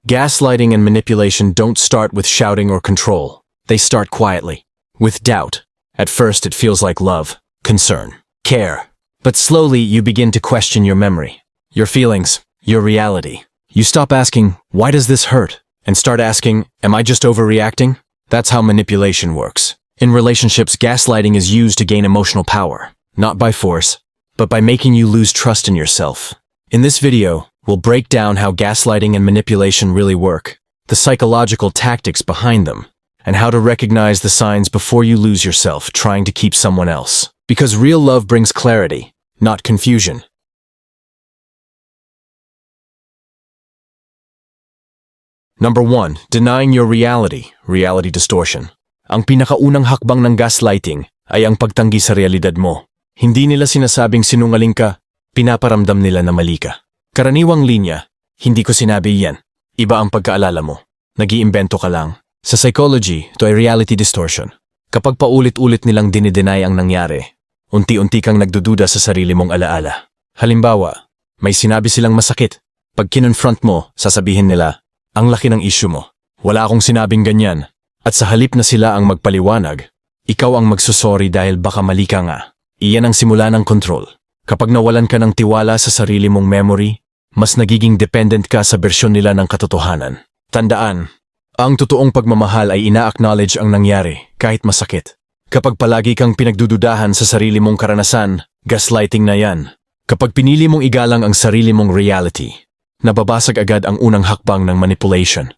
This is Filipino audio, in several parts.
Gaslighting and manipulation don't start with shouting or control. They start quietly, with doubt. At first, it feels like love, concern, care. But slowly, you begin to question your memory, your feelings, your reality. You stop asking, why does this hurt? And start asking, am I just overreacting? That's how manipulation works. In relationships, gaslighting is used to gain emotional power, not by force, but by making you lose trust in yourself. In this video, we'll break down how gaslighting and manipulation really work, the psychological tactics behind them, and how to recognize the signs before you lose yourself trying to keep someone else. Because real love brings clarity, not confusion. Number 1. Denying your reality, reality distortion. Ang pinakaunang hakbang ng gaslighting ay ang pagtanggi sa realidad mo. Hindi nila sinasabing sinungaling ka, pinaparamdam nila na mali ka. Karaniwang linya, hindi ko sinabi yan. Iba ang pagkaalala mo. Nag-iimbento ka lang. Sa psychology, ito ay reality distortion. Kapag paulit-ulit nilang dinidenay ang nangyari, unti-unti kang nagdududa sa sarili mong alaala. Halimbawa, may sinabi silang masakit. Pag kinonfront mo, sasabihin nila, ang laki ng issue mo. Wala akong sinabing ganyan. At sa halip na sila ang magpaliwanag, ikaw ang magsusorry dahil baka mali ka nga. Iyan ang simula ng control. Kapag nawalan ka ng tiwala sa sarili mong memory, mas nagiging dependent ka sa bersyon nila ng katotohanan. Tandaan, ang totoong pagmamahal ay ina-acknowledge ang nangyari kahit masakit. Kapag palagi kang pinagdududahan sa sarili mong karanasan, gaslighting na yan. Kapag pinili mong igalang ang sarili mong reality, nababasag agad ang unang hakbang ng manipulation.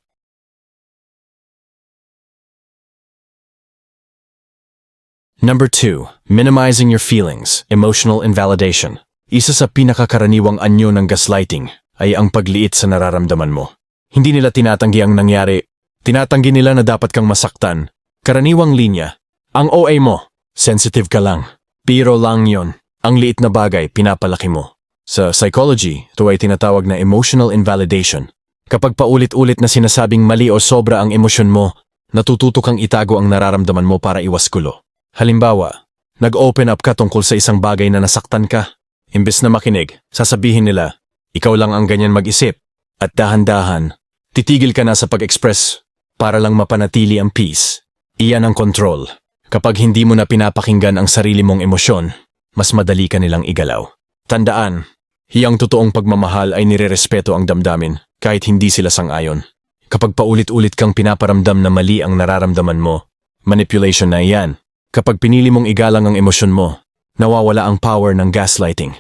Number 2. Minimizing your feelings, emotional invalidation. Isa sa pinakakaraniwang anyo ng gaslighting ay ang pagliit sa nararamdaman mo. Hindi nila tinatanggi ang nangyari, tinatanggi nila na dapat kang masaktan. Karaniwang linya, ang OA mo, sensitive ka lang. Biro lang yon. Ang liit na bagay, pinapalaki mo. Sa psychology, ito ay tinatawag na emotional invalidation. Kapag paulit-ulit na sinasabing mali o sobra ang emosyon mo, natututo kang itago ang nararamdaman mo para iwas gulo. Halimbawa, nag-open up ka tungkol sa isang bagay na nasaktan ka. Imbes na makinig, sasabihin nila, ikaw lang ang ganyan mag-isip. At dahan-dahan, titigil ka na sa pag-express para lang mapanatili ang peace. Iyan ang control. Kapag hindi mo na pinapakinggan ang sarili mong emosyon, mas madali ka nilang igalaw. Tandaan, hiyang totoong pagmamahal ay nirerespeto ang damdamin kahit hindi sila sang-ayon. Kapag paulit-ulit kang pinaparamdam na mali ang nararamdaman mo, manipulation na iyan. Kapag pinili mong igalang ang emosyon mo, nawawala ang power ng gaslighting.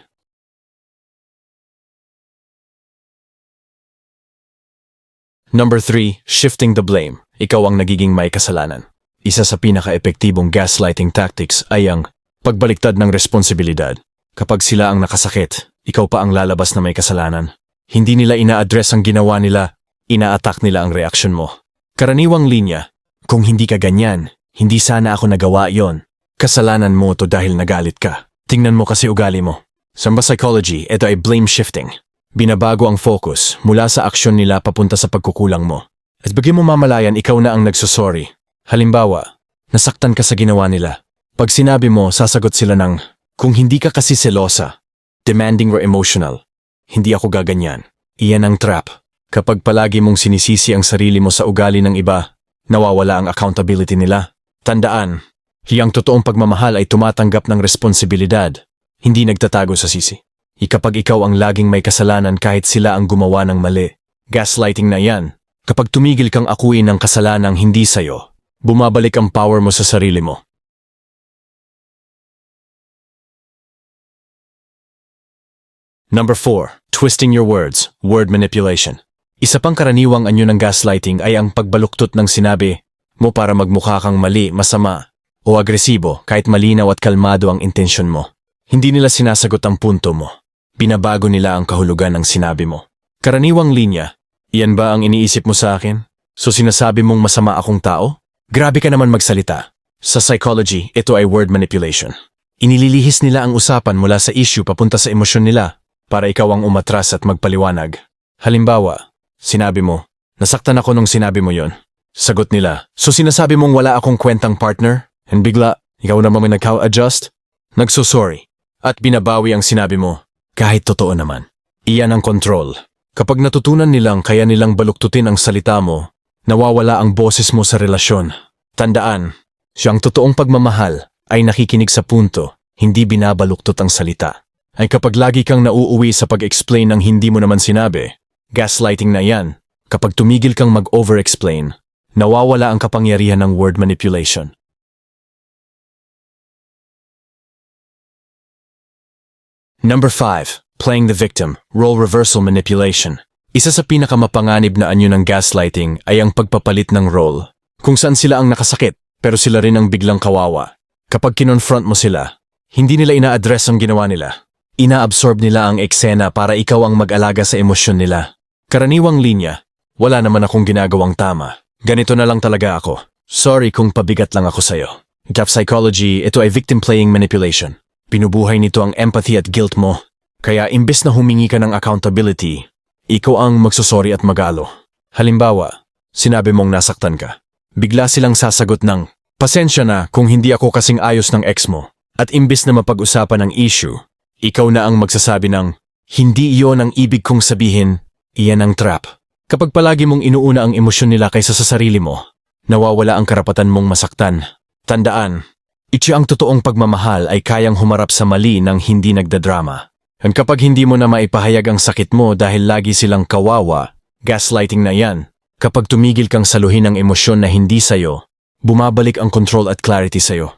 Number 3. Shifting the blame. Ikaw ang nagiging may kasalanan. Isa sa pinaka-epektibong gaslighting tactics ay ang pagbaliktad ng responsibilidad. Kapag sila ang nakasakit, ikaw pa ang lalabas na may kasalanan. Hindi nila ina-address ang ginawa nila, ina-attack nila ang reaksyon mo. Karaniwang linya, kung hindi ka ganyan, hindi sana ako nagawa yon. Kasalanan mo to dahil nagalit ka. Tingnan mo kasi ugali mo. Sa psychology, ito ay blame shifting. Binabago ang focus mula sa aksyon nila papunta sa pagkukulang mo. At bigyan mo mamalayan, ikaw na ang nagsusorry. Halimbawa, nasaktan ka sa ginawa nila. Pag sinabi mo, sasagot sila ng, kung hindi ka kasi selosa, demanding or emotional, hindi ako gaganyan. Iyan ang trap. Kapag palagi mong sinisisi ang sarili mo sa ugali ng iba, nawawala ang accountability nila. Tandaan, hiyang totoong pagmamahal ay tumatanggap ng responsibilidad, hindi nagtatago sa sisi. Kapag ikaw ang laging may kasalanan kahit sila ang gumawa ng mali, gaslighting na yan. Kapag tumigil kang akuin ng kasalanang hindi sayo, bumabalik ang power mo sa sarili mo. Number 4. Twisting your words, word manipulation. Isa pang karaniwang anyo ng gaslighting ay ang pagbaluktot ng sinabi mo para magmukha kang mali, masama, o agresibo kahit malinaw at kalmado ang intensyon mo. Hindi nila sinasagot ang punto mo. Binabago nila ang kahulugan ng sinabi mo. Karaniwang linya, iyan ba ang iniisip mo sa akin? So sinasabi mong masama akong tao? Grabe ka naman magsalita. Sa psychology, ito ay word manipulation. Inililihis nila ang usapan mula sa issue papunta sa emosyon nila para ikaw ang umatras at magpaliwanag. Halimbawa, sinabi mo, nasaktan ako nung sinabi mo yon. Sagot nila, so sinasabi mong wala akong kwentang partner? And bigla, ikaw naman may nag-adjust? Nagsusorry. At binabawi ang sinabi mo, kahit totoo naman. Iyan ang control. Kapag natutunan nilang kaya nilang baluktutin ang salita mo, nawawala ang boses mo sa relasyon. Tandaan, siyang totoong pagmamahal ay nakikinig sa punto, hindi binabaluktot ang salita. Ay kapag lagi kang nauuwi sa pag-explain ng hindi mo naman sinabi, gaslighting na yan. Kapag tumigil kang mag-over-explain, nawawala ang kapangyarihan ng word manipulation. Number 5. Playing the victim, role reversal manipulation. Isa sa pinakamapanganib na anyo ng gaslighting ay ang pagpapalit ng role. Kung saan sila ang nakasakit, pero sila rin ang biglang kawawa. Kapag kinonfront mo sila, hindi nila ina-address ang ginawa nila. Ina-absorb nila ang eksena para ikaw ang mag-alaga sa emosyon nila. Karaniwang linya, wala naman akong ginagawang tama. Ganito na lang talaga ako. Sorry kung pabigat lang ako sa'yo. Gap psychology, ito ay victim playing manipulation. Pinubuhay nito ang empathy at guilt mo. Kaya imbes na humingi ka ng accountability, ikaw ang magsusori at magalo. Halimbawa, sinabi mong nasaktan ka. Bigla silang sasagot ng, pasensya na kung hindi ako kasing ayos ng ex mo. At imbes na mapag-usapan ang issue, ikaw na ang magsasabi ng, hindi iyon ang ibig kong sabihin, iyan ang trap. Kapag palagi mong inuuna ang emosyon nila kaysa sa sarili mo, nawawala ang karapatan mong masaktan. Tandaan, ang totoong pagmamahal ay kayang humarap sa mali ng hindi nagdadrama. At kapag hindi mo na maipahayag ang sakit mo dahil lagi silang kawawa, gaslighting na yan. Kapag tumigil kang saluhin ang emosyon na hindi sayo, bumabalik ang control at clarity sayo.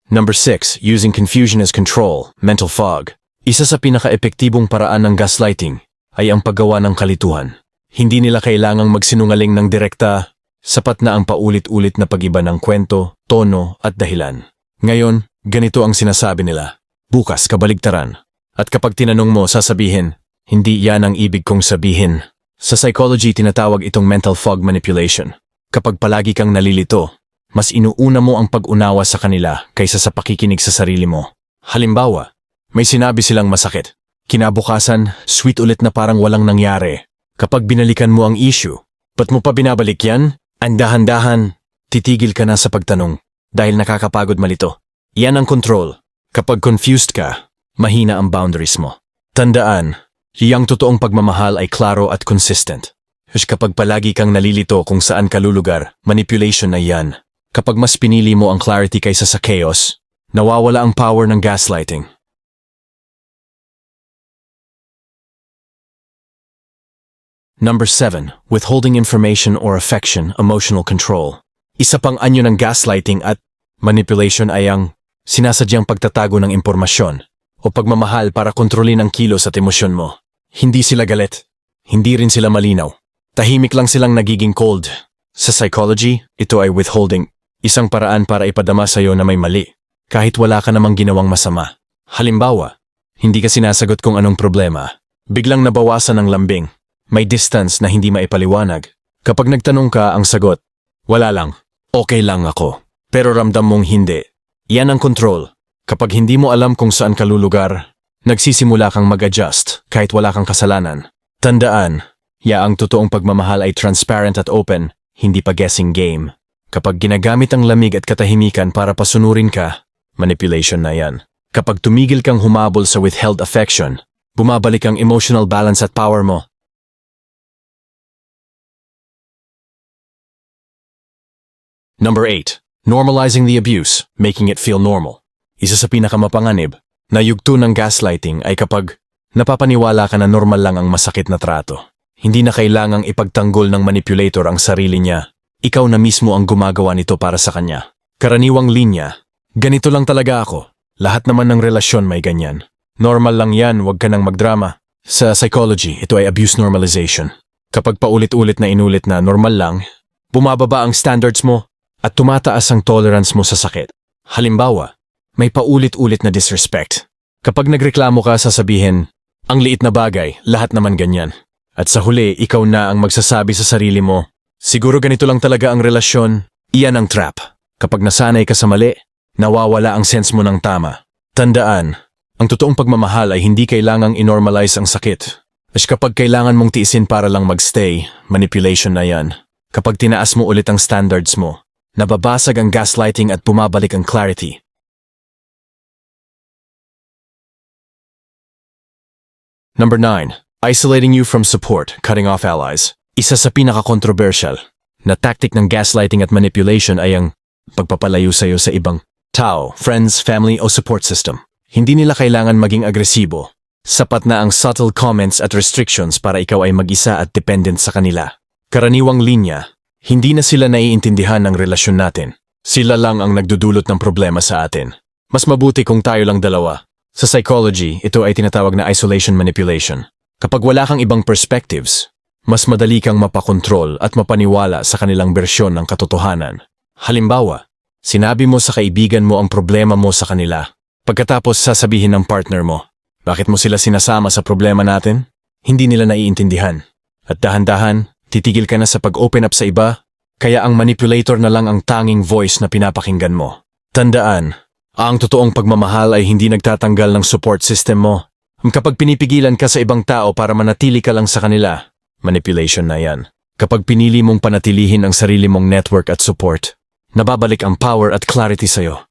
Number 6. Using confusion as control, mental fog. Isa sa pinaka-epektibong paraan ng gaslighting ay ang paggawa ng kalituhan. Hindi nila kailangang magsinungaling ng direkta, sapat na ang paulit-ulit na pag-iba ng kwento, tono at dahilan. Ngayon, ganito ang sinasabi nila. Bukas, kabaligtaran. At kapag tinanong mo, sasabihin, hindi yan ang ibig kong sabihin. Sa psychology, tinatawag itong mental fog manipulation. Kapag palagi kang nalilito, mas inuuna mo ang pag-unawa sa kanila kaysa sa pakikinig sa sarili mo. Halimbawa, may sinabi silang masakit. Kinabukasan, sweet ulit na parang walang nangyari. Kapag binalikan mo ang issue, ba't mo pa binabalik yan? Ang dahan-dahan, titigil ka na sa pagtanong dahil nakakapagod malito. Yan ang control. Kapag confused ka, mahina ang boundaries mo. Tandaan, iyang totoong pagmamahal ay klaro at consistent. Kapag palagi kang nalilito kung saan ka lulugar, manipulation na yan. Kapag mas pinili mo ang clarity kaysa sa chaos, nawawala ang power ng gaslighting. Number 7. Withholding information or affection, emotional control. Isa pang anyo ng gaslighting at manipulation ay ang sinasadyang pagtatago ng impormasyon o pagmamahal para kontrolin ang kilos at emosyon mo. Hindi sila galit. Hindi rin sila malinaw. Tahimik lang silang nagiging cold. Sa psychology, ito ay withholding. Isang paraan para ipadama sa'yo na may mali, kahit wala ka namang ginawang masama. Halimbawa, hindi ka sinasagot kung anong problema. Biglang nabawasan ang lambing. May distance na hindi maipaliwanag. Kapag nagtanong ka, ang sagot, wala lang, okay lang ako. Pero ramdam mong hindi. Yan ang control. Kapag hindi mo alam kung saan ka lulugar, nagsisimula kang mag-adjust kahit wala kang kasalanan. Tandaan, ang totoong pagmamahal ay transparent at open, hindi pa guessing game. Kapag ginagamit ang lamig at katahimikan para pasunurin ka, manipulation na yan. Kapag tumigil kang humabol sa withheld affection, bumabalik ang emotional balance at power mo. Number 8. Normalizing the abuse, making it feel normal. Isa sa pinakamapanganib na yugto ng gaslighting ay kapag napapaniwala ka na normal lang ang masakit na trato. Hindi na kailangang ipagtanggol ng manipulator ang sarili niya. Ikaw na mismo ang gumagawa nito para sa kanya. Karaniwang linya, ganito lang talaga ako. Lahat naman ng relasyon may ganyan. Normal lang yan, wag ka nang magdrama. Sa psychology, ito ay abuse normalization. Kapag paulit-ulit na inulit na normal lang, bumababa ang standards mo at tumataas ang tolerance mo sa sakit. Halimbawa, may paulit-ulit na disrespect. Kapag nagreklamo ka, sasabihin, ang liit na bagay, lahat naman ganyan. At sa huli, ikaw na ang magsasabi sa sarili mo, siguro ganito lang talaga ang relasyon, iyan ang trap. Kapag nasanay ka sa mali, nawawala ang sense mo ng tama. Tandaan, ang totoong pagmamahal ay hindi kailangang inormalize ang sakit. At kapag kailangan mong tiisin para lang magstay, manipulation na yan. Kapag tinaas mo ulit ang standards mo, nababasag ang gaslighting at bumabalik ang clarity. Number 9. Isolating you from support, cutting off allies. Isa sa pinaka-controversial na tactic ng gaslighting at manipulation ay ang pagpapalayo sa'yo sa ibang tao, friends, family o support system. Hindi nila kailangan maging agresibo. Sapat na ang subtle comments at restrictions para ikaw ay mag-isa at dependent sa kanila. Karaniwang linya, hindi na sila naiintindihan ng relasyon natin. Sila lang ang nagdudulot ng problema sa atin. Mas mabuti kung tayo lang dalawa. Sa psychology, ito ay tinatawag na isolation manipulation. Kapag wala kang ibang perspectives, mas madali kang mapakontrol at mapaniwala sa kanilang bersyon ng katotohanan. Halimbawa, sinabi mo sa kaibigan mo ang problema mo sa kanila. Pagkatapos sasabihin ng partner mo, bakit mo sila sinasama sa problema natin? Hindi nila naiintindihan. At dahan-dahan, titigil ka na sa pag-open up sa iba, kaya ang manipulator na lang ang tanging voice na pinapakinggan mo. Tandaan, ang totoong pagmamahal ay hindi nagtatanggal ng support system mo. Kapag pinipigilan ka sa ibang tao para manatili ka lang sa kanila, manipulation na yan. Kapag pinili mong panatilihin ang sarili mong network at support, nababalik ang power at clarity sa'yo.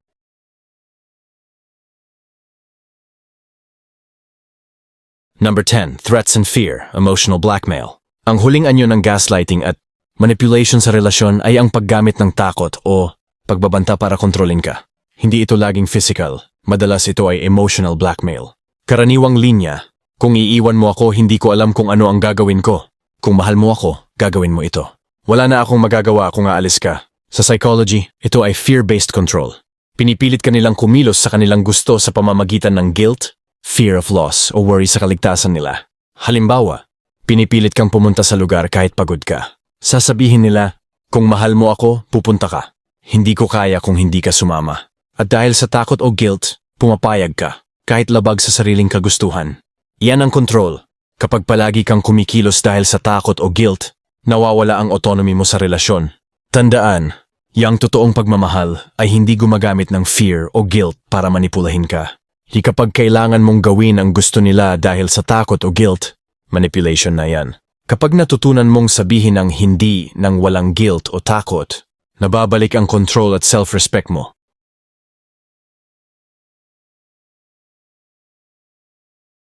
Number 10. Threats and fear, emotional blackmail. Ang huling anyo ng gaslighting at manipulation sa relasyon ay ang paggamit ng takot o pagbabanta para kontrolin ka. Hindi ito laging physical, madalas ito ay emotional blackmail. Karaniwang linya, kung iiwan mo ako, hindi ko alam kung ano ang gagawin ko. Kung mahal mo ako, gagawin mo ito. Wala na akong magagawa kung aalis ka. Sa psychology, ito ay fear-based control. Pinipilit ka nilang kumilos sa kanilang gusto sa pamamagitan ng guilt, fear of loss o worry sa kaligtasan nila. Halimbawa, pinipilit kang pumunta sa lugar kahit pagod ka. Sasabihin nila, kung mahal mo ako, pupunta ka. Hindi ko kaya kung hindi ka sumama. At dahil sa takot o guilt, pumapayag ka. Kahit labag sa sariling kagustuhan. Yan ang control. Kapag palagi kang kumikilos dahil sa takot o guilt, nawawala ang autonomy mo sa relasyon. Tandaan, yang totoong pagmamahal ay hindi gumagamit ng fear o guilt para manipulahin ka. Di kapag kailangan mong gawin ang gusto nila dahil sa takot o guilt, manipulation na yan. Kapag natutunan mong sabihin ang hindi ng walang guilt o takot, nababalik ang control at self-respect mo.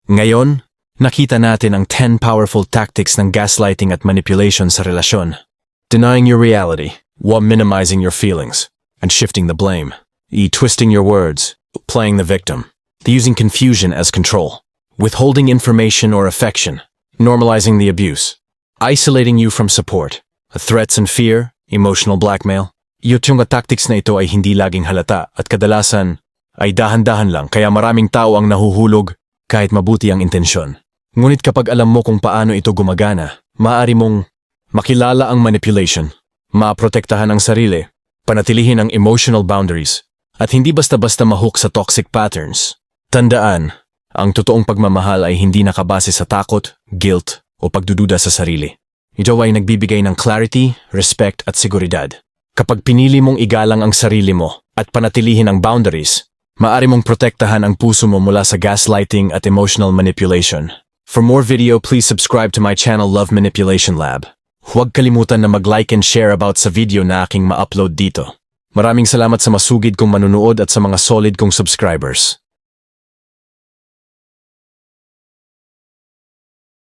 Ngayon, nakita natin ang 10 powerful tactics ng gaslighting at manipulation sa relasyon. Denying your reality, while minimizing your feelings, and shifting the blame. Twisting your words, playing the victim. Using confusion as control. Withholding information or affection. Normalizing the abuse. Isolating you from support. Threats and fear, emotional blackmail. Yung tactics na ito ay hindi laging halata at kadalasan ay dahan-dahan lang kaya maraming tao ang nahuhulog kahit mabuti ang intensyon. Ngunit kapag alam mo kung paano ito gumagana, maaari mong makilala ang manipulation, maprotektahan ang sarili, panatilihin ang emotional boundaries, at hindi basta-basta mahook sa toxic patterns. Tandaan, ang totoong pagmamahal ay hindi nakabase sa takot, guilt, o pagdududa sa sarili. Ito ay nagbibigay ng clarity, respect at seguridad. Kapag pinili mong igalang ang sarili mo at panatilihin ang boundaries, maaari mong protektahan ang puso mo mula sa gaslighting at emotional manipulation. For more video, please subscribe to my channel Love Manipulation Lab. Huwag kalimutan na mag-like and share about sa video na aking ma-upload dito. Maraming salamat sa masugid kong manunood at sa mga solid kong subscribers.